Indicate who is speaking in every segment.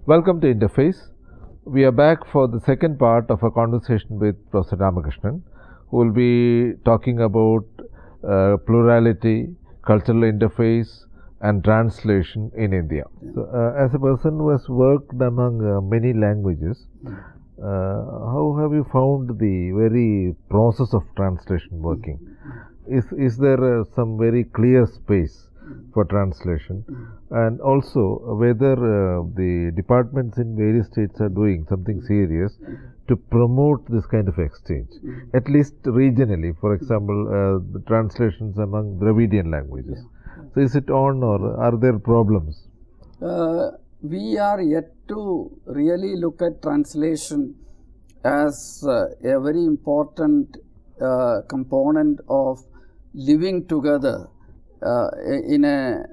Speaker 1: Welcome to Interface. We are back for the second part of a conversation with Professor Ramakrishnan, who will be talking about plurality, cultural interface, and translation in India. So, as a person who has worked among many languages, how have you found the very process of translation working? Is there some very clear space for translation, and also whether the departments in various states are doing something serious to promote this kind of exchange, at least regionally, for example, the translations among Dravidian languages. So is it on, or are there problems?
Speaker 2: We are yet to really look at translation as a very important component of living together in a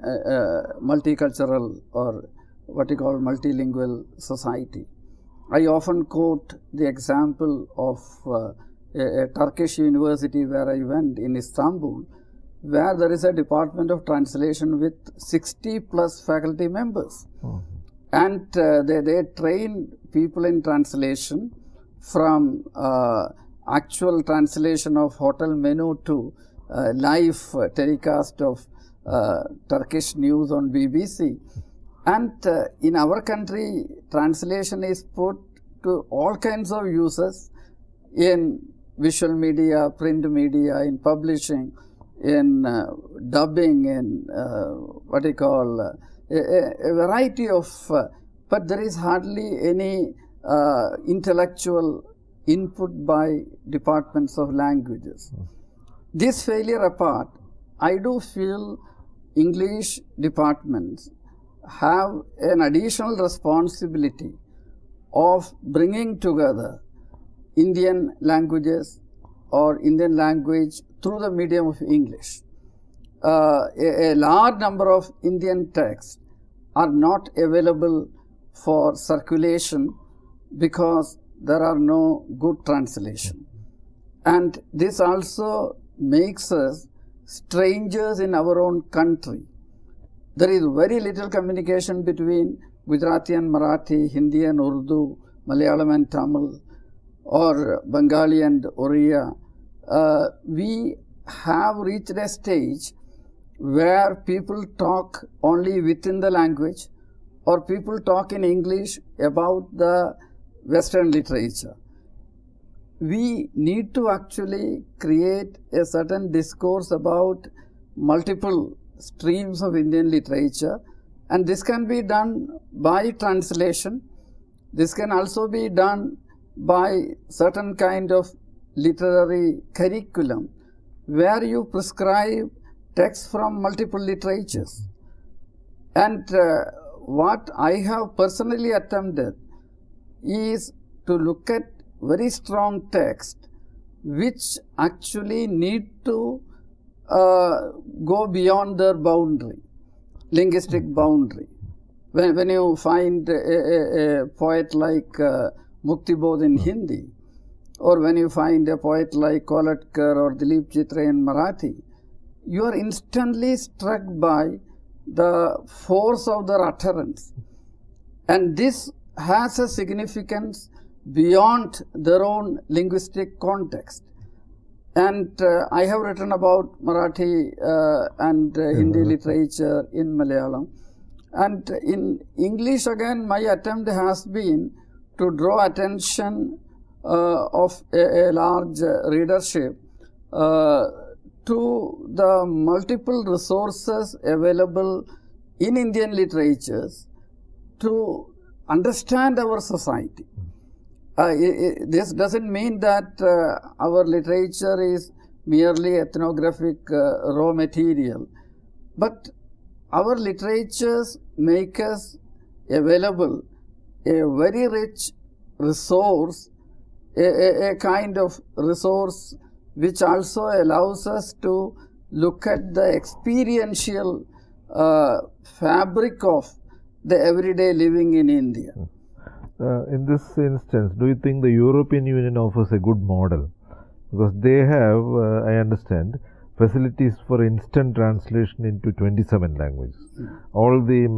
Speaker 2: multicultural or what you call multilingual society. I often quote the example of a Turkish university where I went in Istanbul, where there is a department of translation with 60 plus faculty members. And they train people in translation from actual translation of hotel menu to live telecast of Turkish news on BBC. And in our country, translation is put to all kinds of uses in visual media, print media, in publishing, in dubbing, in what you call a variety of, but there is hardly any intellectual input by departments of languages. This failure apart, I do feel English departments have an additional responsibility of bringing together Indian languages or Indian language through the medium of English. A large number of Indian texts are not available for circulation because there are no good translation. And this also makes us strangers in our own country. There is very little communication between Gujarati and Marathi, Hindi and Urdu, Malayalam and Tamil, or Bengali and Oriya. We have reached a stage where people talk only within the language, or people talk in English about the Western literature. We need to actually create a certain discourse about multiple streams of Indian literature, and this can be done by translation. This can also be done by certain kind of literary curriculum where you prescribe texts from multiple literatures. And what I have personally attempted is to look at very strong text which actually need to go beyond their boundary, linguistic boundary. When you find a poet like Muktibodh in Hindi, or when you find a poet like Calicut or Dilip Chitre in Marathi, you are instantly struck by the force of their utterance. And this has a significance beyond their own linguistic context. And I have written about Marathi and Hindi literature in Malayalam. And in English again, my attempt has been to draw attention of a large readership to the multiple resources available in Indian literatures to understand our society. This doesn't mean that our literature is merely ethnographic raw material, but our literatures make us available a very rich resource, a kind of resource which also allows us to look at the experiential fabric of the everyday living in India.
Speaker 1: In this instance, do you think the European Union offers a good model? Because they have, I understand, facilities for instant translation into 27 languages. All the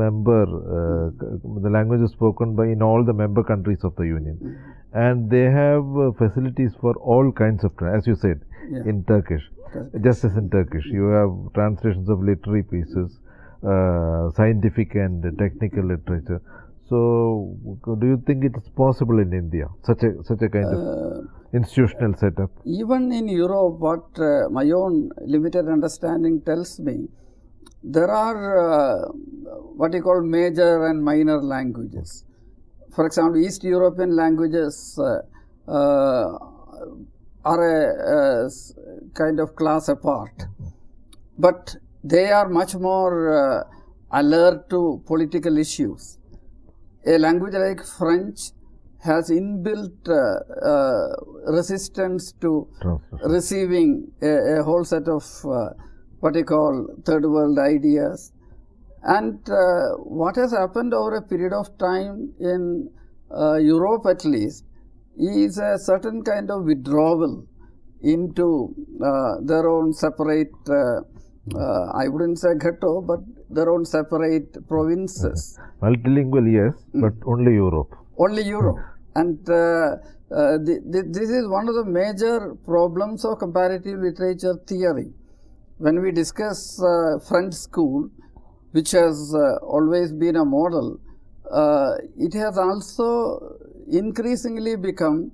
Speaker 1: the languages spoken by in all the member countries of the Union. And they have facilities for all kinds of, as you said, in Turkish. Just as in Turkish, you have translations of literary pieces, scientific and technical literature. So, do you think it is possible in India, such a kind of institutional setup?
Speaker 2: Even in Europe, what my own limited understanding tells me, there are what you call major and minor languages. For example, East European languages are a kind of class apart, but they are much more alert to political issues. A language like French has inbuilt resistance to receiving a whole set of what you call third world ideas. And what has happened over a period of time in Europe at least is a certain kind of withdrawal into their own separate, I wouldn't say ghetto, but their own separate provinces.
Speaker 1: Multilingual, yes, but only Europe.
Speaker 2: Only Europe. And this is one of the major problems of comparative literature theory. When we discuss French school, which has always been a model, it has also increasingly become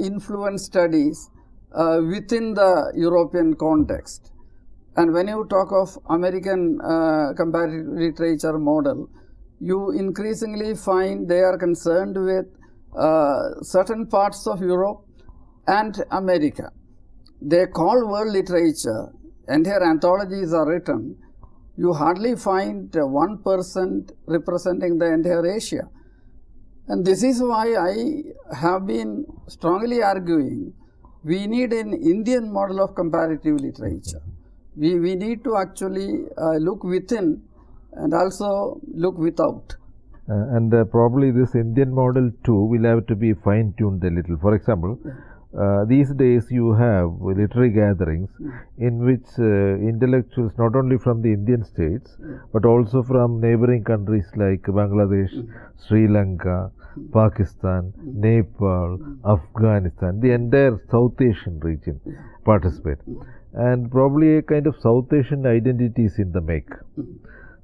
Speaker 2: influence studies within the European context. And when you talk of American comparative literature model, you increasingly find they are concerned with certain parts of Europe and America. They call world literature, entire anthologies are written. You hardly find one person representing the entire Asia. And this is why I have been strongly arguing we need an Indian model of comparative literature. We need to actually look within and also look without.
Speaker 1: And probably this Indian model too will have to be fine-tuned a little. For example, these days you have literary gatherings in which intellectuals not only from the Indian states but also from neighboring countries like Bangladesh, Sri Lanka, Pakistan, Nepal, Afghanistan, the entire South Asian region participate. And probably a kind of South Asian identity is in the make.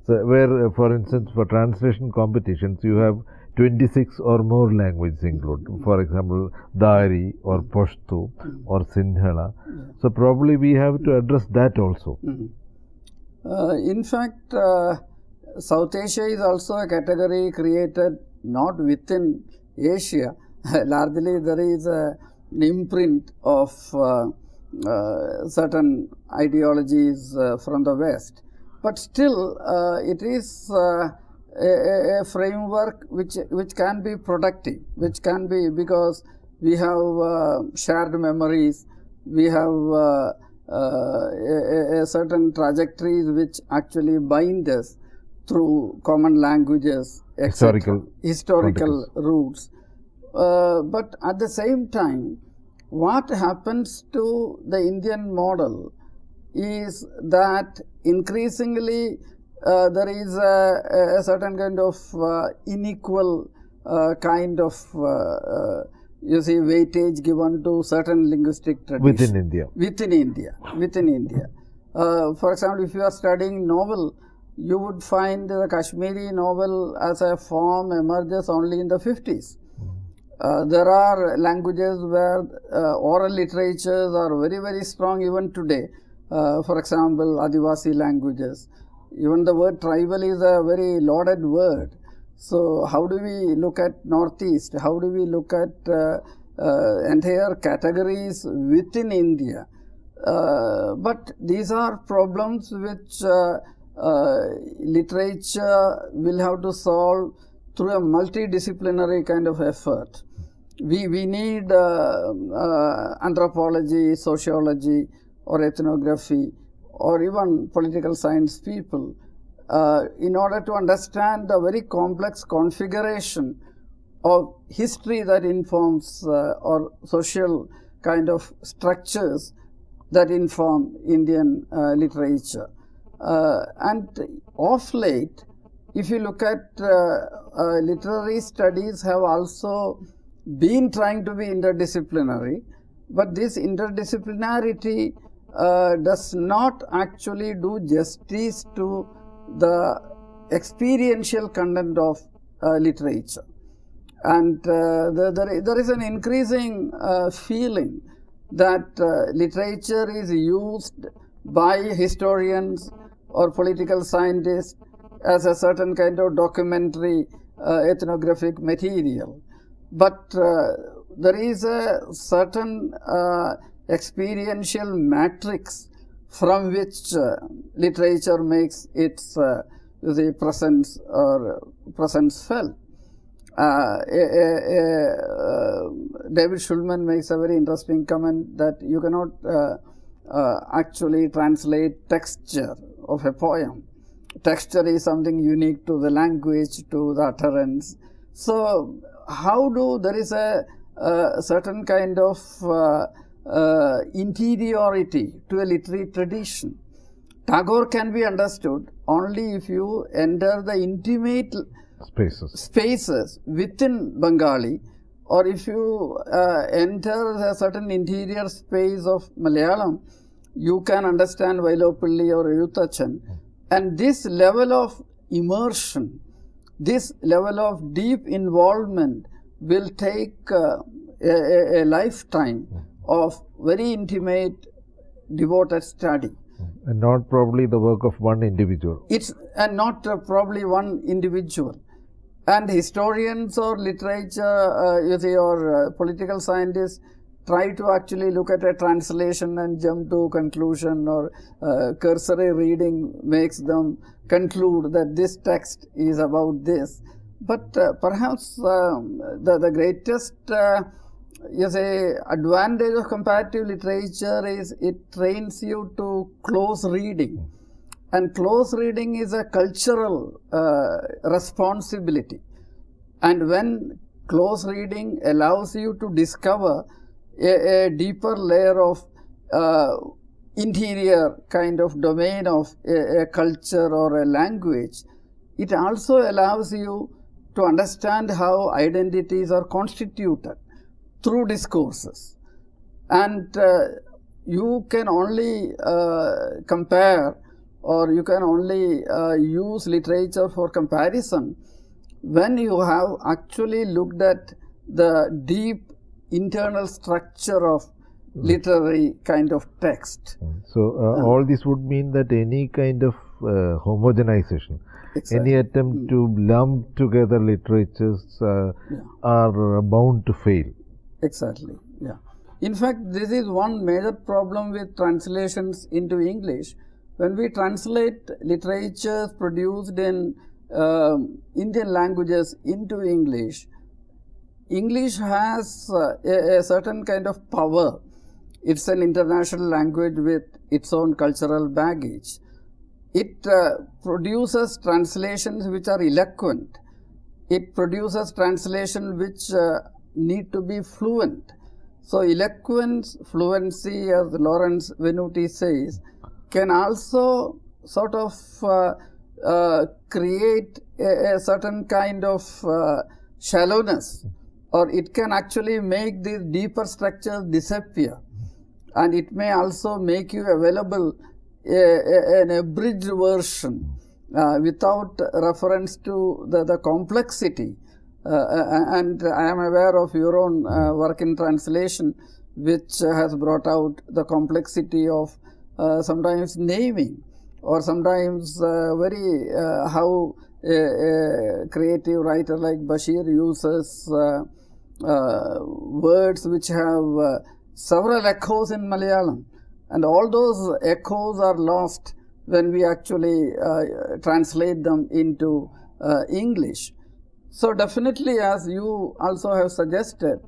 Speaker 1: So where, for instance, for translation competitions, you have 26 or more languages included. For example, Dari or Pashto or Sinhala. So probably we have to address that also.
Speaker 2: In fact, South Asia is also a category created not within Asia. Largely there is an imprint of certain ideologies from the West. But still, it is a framework which can be productive, which can be, because we have shared memories, we have a certain trajectories which actually bind us through common languages, historical roots. But at the same time, what happens to the Indian model is that increasingly there is a certain kind of unequal kind of you see weightage given to certain linguistic traditions within India. For example, if you are studying novel, you would find the Kashmiri novel as a form emerges only in the 50s. There are languages where oral literatures are very, very strong even today. For example, Adivasi languages. Even the word tribal is a very loaded word. So how do we look at Northeast? How do we look at entire categories within India? But these are problems which literature will have to solve through a multidisciplinary kind of effort. We need anthropology, sociology, or ethnography, or even political science people, in order to understand the very complex configuration of history that informs or social kind of structures that inform Indian literature. And of late, if you look at literary studies have also been trying to be interdisciplinary, but this interdisciplinarity does not actually do justice to the experiential content of literature. And there is an increasing feeling that literature is used by historians or political scientists as a certain kind of documentary ethnographic material. But there is a certain experiential matrix from which literature makes its the presence felt. David Schulman makes a very interesting comment that you cannot actually translate texture of a poem. Texture is something unique to the language, to the utterance. So how do there is a certain kind of interiority to a literary tradition. Tagore can be understood only if you enter the intimate spaces within Bengali, or if you enter a certain interior space of Malayalam, you can understand Vailopilli or Eഴുത്തച്ഛൻ. And this level of immersion, this level of deep involvement will take a lifetime of very intimate, devoted study.
Speaker 1: And not probably the work of one individual.
Speaker 2: It's not probably one individual. And historians or literature, or political scientists try to actually look at a translation and jump to conclusion, or cursory reading makes them conclude that this text is about this. But perhaps the greatest advantage of comparative literature is it trains you to close reading. And close reading is a cultural responsibility. And when close reading allows you to discover a deeper layer of interior kind of domain of a culture or a language, it also allows you to understand how identities are constituted through discourses. And you can only compare, or you can only use literature for comparison when you have actually looked at the deep internal structure of literary kind of text.
Speaker 1: So all this would mean that any kind of homogenization, exactly, any attempt to lump together literatures are bound to fail.
Speaker 2: Exactly, yeah. In fact, this is one major problem with translations into English. When we translate literatures produced in Indian languages into English, English has a certain kind of power. It's an international language with its own cultural baggage. It produces translations which are eloquent. It produces translations which need to be fluent. So eloquence, fluency, as Lawrence Venuti says, can also sort of create a certain kind of shallowness, or it can actually make these deeper structures disappear. And it may also make you available an abridged version without reference to the complexity. And I am aware of your own work in translation, which has brought out the complexity of sometimes naming, or sometimes very how a creative writer like Bashir uses words which have several echoes in Malayalam, and all those echoes are lost when we actually translate them into English. So definitely, as you also have suggested,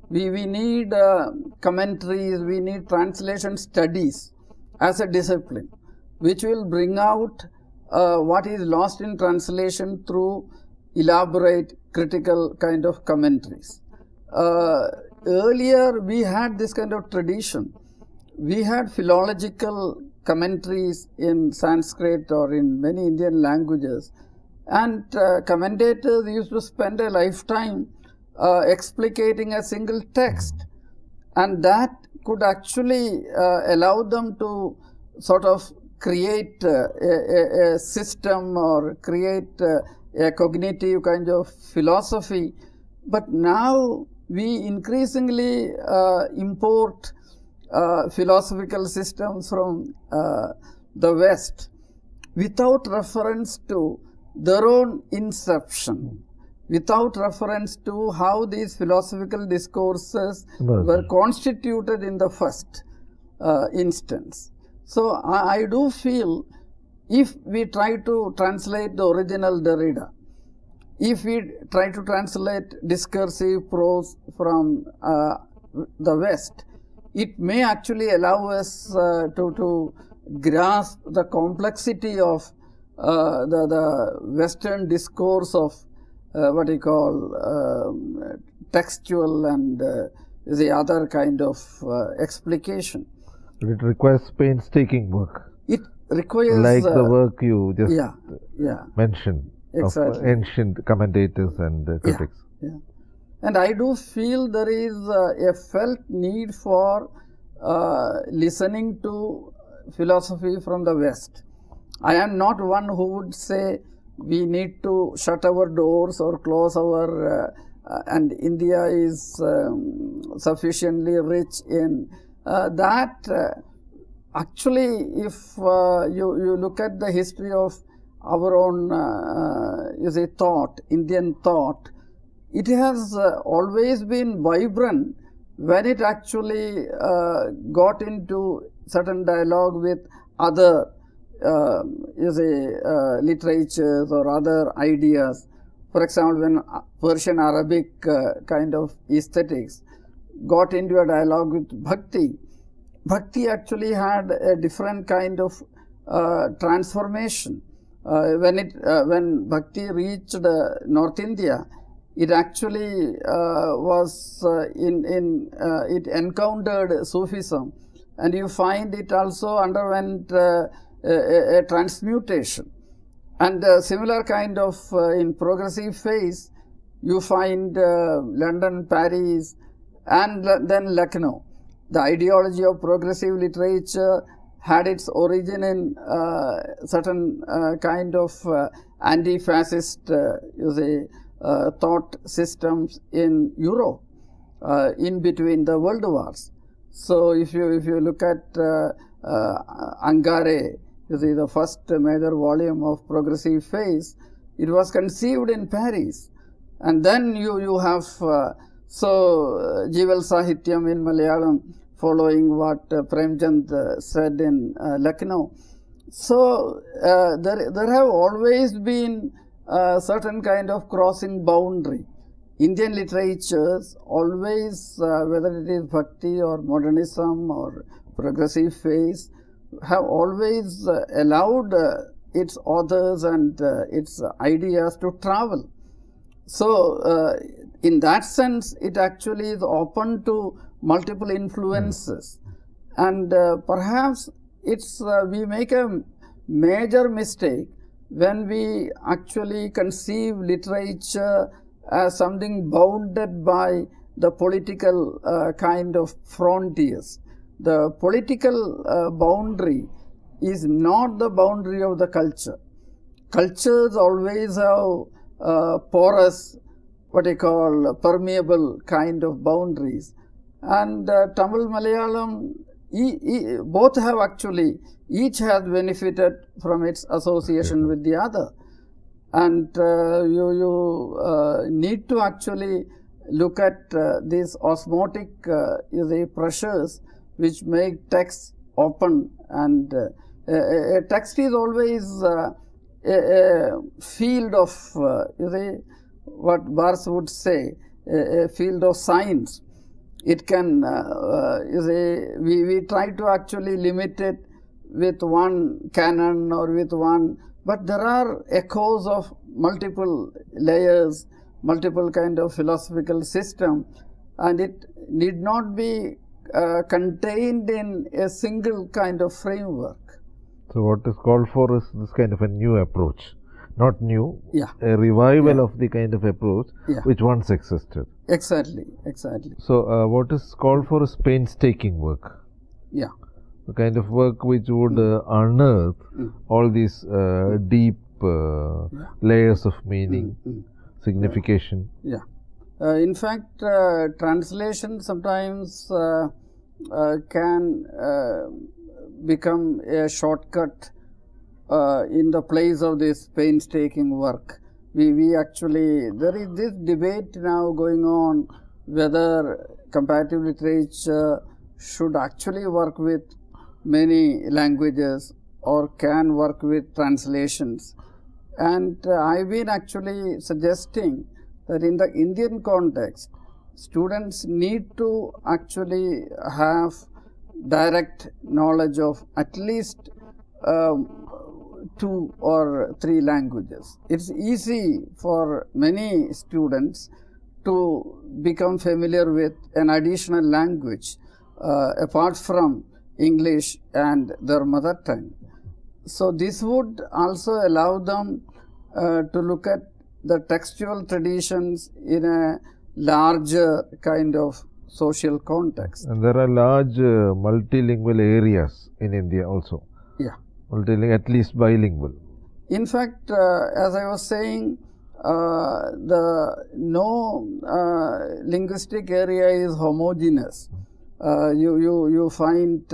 Speaker 2: we need commentaries, we need translation studies as a discipline, which will bring out what is lost in translation through elaborate critical kind of commentaries. Earlier we had this kind of tradition we had philological commentaries in Sanskrit or in many Indian languages, and commentators used to spend a lifetime explicating a single text, and that could actually allow them to sort of create a system or create a cognitive kind of philosophy. But now we increasingly import philosophical systems from the West without reference to their own inception, without reference to how these philosophical discourses were constituted in the first instance. So I do feel if we try to translate the original Derrida, if we try to translate discursive prose from the West, it may actually allow us to grasp the complexity of the Western discourse of what you call textual and the other kind of explication.
Speaker 1: It requires painstaking work.
Speaker 2: It requires
Speaker 1: like the work you just mentioned,
Speaker 2: exactly,
Speaker 1: of ancient commentators and critics.
Speaker 2: Yeah. And I do feel there is a felt need for listening to philosophy from the West. I am not one who would say we need to shut our doors or close our and India is sufficiently rich in that. Actually, if you look at the history of our own thought, Indian thought, it has always been vibrant when it actually got into certain dialogue with other literatures or other ideas. For example, when Persian Arabic kind of aesthetics got into a dialogue with Bhakti, Bhakti actually had a different kind of transformation. When Bhakti reached North India, it actually was it encountered Sufism, and you find it also underwent a transmutation. And similar kind of in progressive phase, you find London, Paris, and then Lucknow. The ideology of progressive literature had its origin in certain kind of anti-fascist thought systems in Europe in between the world wars. So if you look at Angare, the first major volume of progressive phase, it was conceived in Paris, and then you have Jival Sahityam in Malayalam, following what Premchand said in Lucknow. So there have always been certain kind of crossing boundary. Indian literatures always, whether it is Bhakti or modernism or progressive phase, have always allowed its authors and its ideas to travel. So in that sense, it actually is open to multiple influences, and perhaps it's we make a major mistake when we actually conceive literature as something bounded by the political kind of frontiers. The political boundary is not the boundary of the culture. Cultures always have porous, what I call permeable kind of boundaries. And Tamil, Malayalam, both have actually, each has benefited from its association with the other. And you need to actually look at these osmotic pressures which make text open, and a text is always a field of, what Bars would say, a field of science. It can, we try to actually limit it with one canon or with one, but there are echoes of multiple layers, multiple kind of philosophical system, and it need not be contained in a single kind of framework.
Speaker 1: So what is called for is this kind of a new approach. Not new,
Speaker 2: Yeah.
Speaker 1: a revival of the kind of approach
Speaker 2: Yeah.
Speaker 1: which once existed.
Speaker 2: Exactly.
Speaker 1: So what is called for is painstaking work.
Speaker 2: Yeah.
Speaker 1: The kind of work which would unearth all these deep layers of meaning, signification.
Speaker 2: Yeah. In fact, translation sometimes can become a shortcut in the place of this painstaking work. We actually, there is this debate now going on whether comparative literature should actually work with many languages or can work with translations. And I've been actually suggesting that in the Indian context, students need to actually have direct knowledge of at least 2 or 3 languages. It's easy for many students to become familiar with an additional language apart from English and their mother tongue. So this would also allow them to look at the textual traditions in a larger kind of social context.
Speaker 1: And there are large multilingual areas in India also.
Speaker 2: Yeah.
Speaker 1: Multilingual, at least bilingual.
Speaker 2: In fact, as I was saying, no linguistic area is homogeneous. You find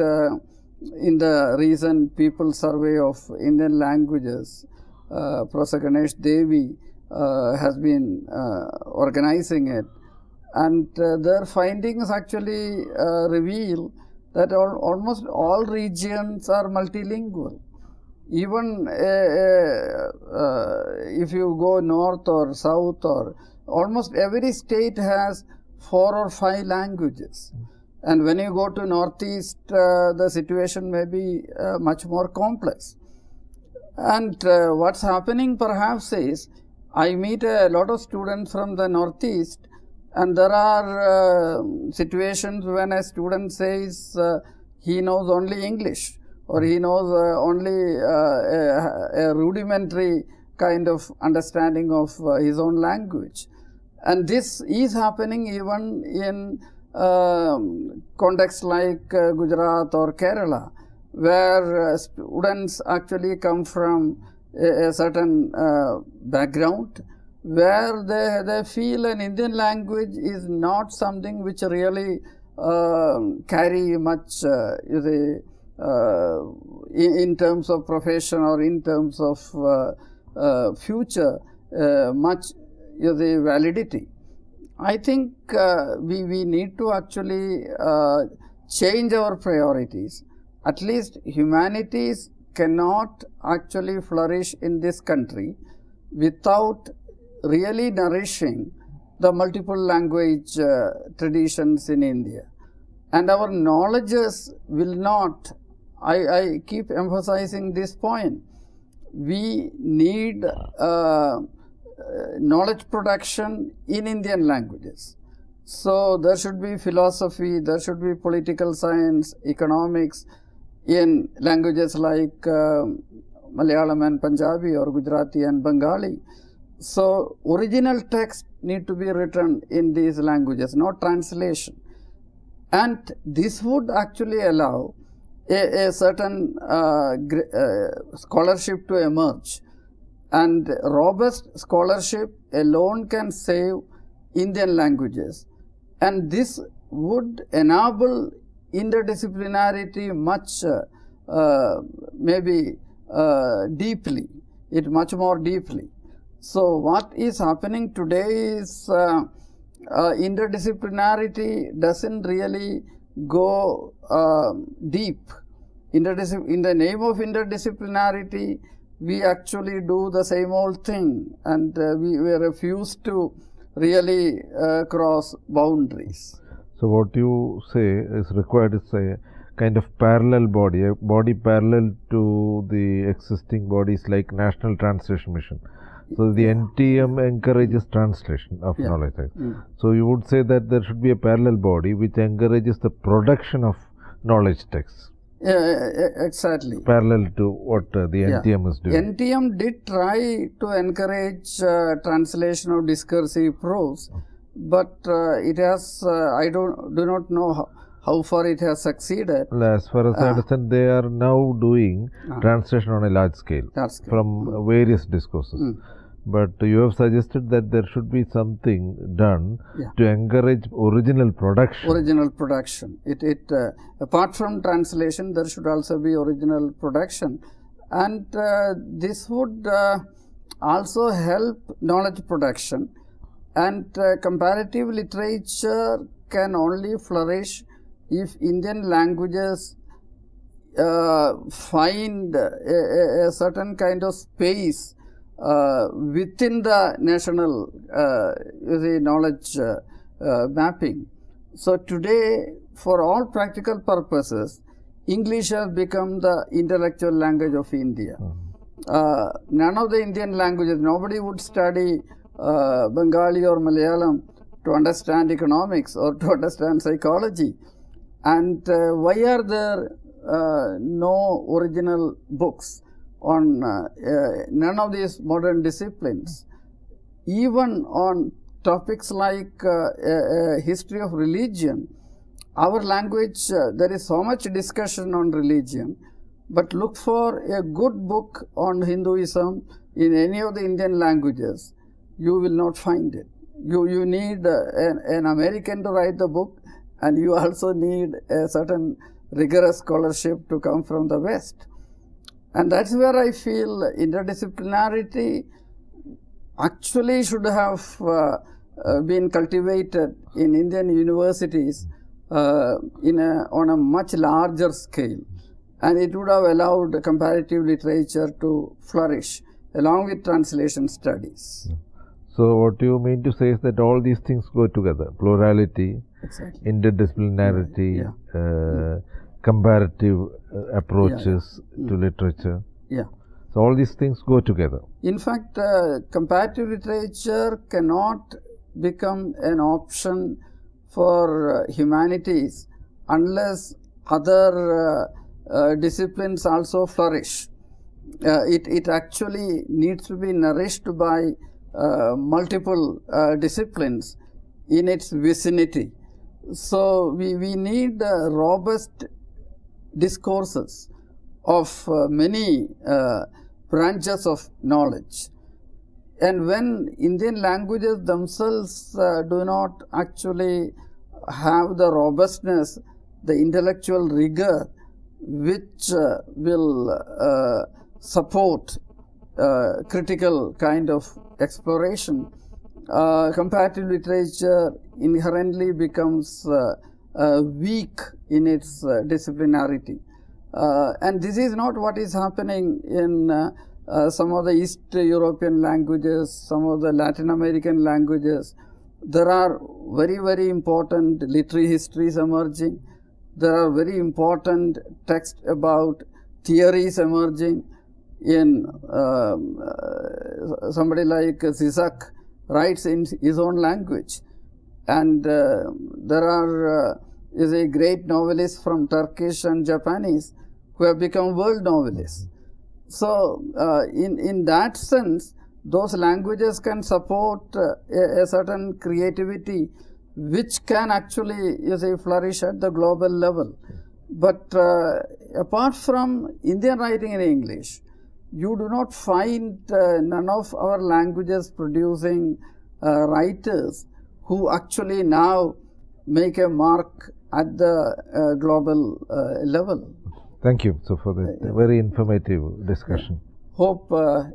Speaker 2: in the recent People's Survey of Indian Languages, Professor Ganesh Devi has been organizing it, and their findings actually reveal that almost all regions are multilingual. Even if you go north or south, or almost every state has 4 or 5 languages. And when you go to northeast, the situation may be much more complex. And what's happening perhaps is, I meet a lot of students from the northeast, and there are situations when a student says he knows only English, or he knows only a rudimentary kind of understanding of his own language. And this is happening even in contexts like Gujarat or Kerala, where students actually come from a certain background, where they feel an Indian language is not something which really carry much in terms of profession or in terms of future much validity. I think we need to actually change our priorities. At least humanities cannot actually flourish in this country without really nourishing the multiple language traditions in India. And our knowledges will not, I keep emphasizing this point, we need knowledge production in Indian languages. So there should be philosophy, there should be political science, economics in languages like Malayalam and Punjabi, or Gujarati and Bengali. So original text need to be written in these languages, not translation. And this would actually allow a certain scholarship to emerge. And robust scholarship alone can save Indian languages. And this would enable interdisciplinarity much, maybe deeply, much more deeply. So what is happening today is interdisciplinarity doesn't really go deep. In the name of interdisciplinarity, we actually do the same old thing, and we refuse to really cross boundaries.
Speaker 1: So what you say is required is a kind of parallel body, a body parallel to the existing bodies like National Translation Mission. So the NTM encourages translation of knowledge. Right? So you would say that there should be a parallel body which encourages the production of knowledge texts.
Speaker 2: Exactly.
Speaker 1: Parallel to what the NTM is doing.
Speaker 2: NTM did try to encourage translation of discursive prose, but it has, I do not know how far it has succeeded.
Speaker 1: As far as I understand, they are now doing translation on a large scale. From various discourses. But you have suggested that there should be something done to encourage original production.
Speaker 2: Original production. Apart from translation, there should also be original production. And this would also help knowledge production. And comparative literature can only flourish if Indian languages find a certain kind of space within the national knowledge mapping. So today, for all practical purposes, English has become the intellectual language of India. None of the Indian languages, nobody would study Bengali or Malayalam to understand economics or to understand psychology. And why are there no original books on none of these modern disciplines? Even on topics like history of religion, our language, there is so much discussion on religion, but look for a good book on Hinduism in any of the Indian languages, you will not find it. You need an American to write the book, and you also need a certain rigorous scholarship to come from the West. And that's where I feel interdisciplinarity actually should have been cultivated in Indian universities on a much larger scale. And it would have allowed comparative literature to flourish along with translation studies.
Speaker 1: So what you mean to say is that all these things go together: plurality, interdisciplinarity, comparative approaches to literature. So all these things go together.
Speaker 2: In fact, comparative literature cannot become an option for humanities unless other disciplines also flourish. It actually needs to be nourished by multiple disciplines in its vicinity. So we need robust discourses of many branches of knowledge. And when Indian languages themselves do not actually have the robustness, the intellectual rigor which will support critical kind of exploration, comparative literature inherently becomes weak in its disciplinarity. And this is not what is happening in some of the East European languages, some of the Latin American languages. There are very, very important literary histories emerging. There are very important texts about theories emerging. In somebody like Zizek writes in his own language, and there are is a great novelist from Turkish and Japanese who have become world novelists. So in that sense, those languages can support a certain creativity which can actually flourish at the global level. But apart from Indian writing in English, you do not find none of our languages producing writers who actually now make a mark at the global level.
Speaker 1: Thank you. So for the very informative discussion.
Speaker 2: Hope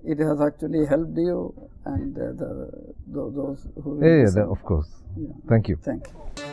Speaker 2: it has actually helped you and those who
Speaker 1: of course. Thank you.
Speaker 2: Thank you.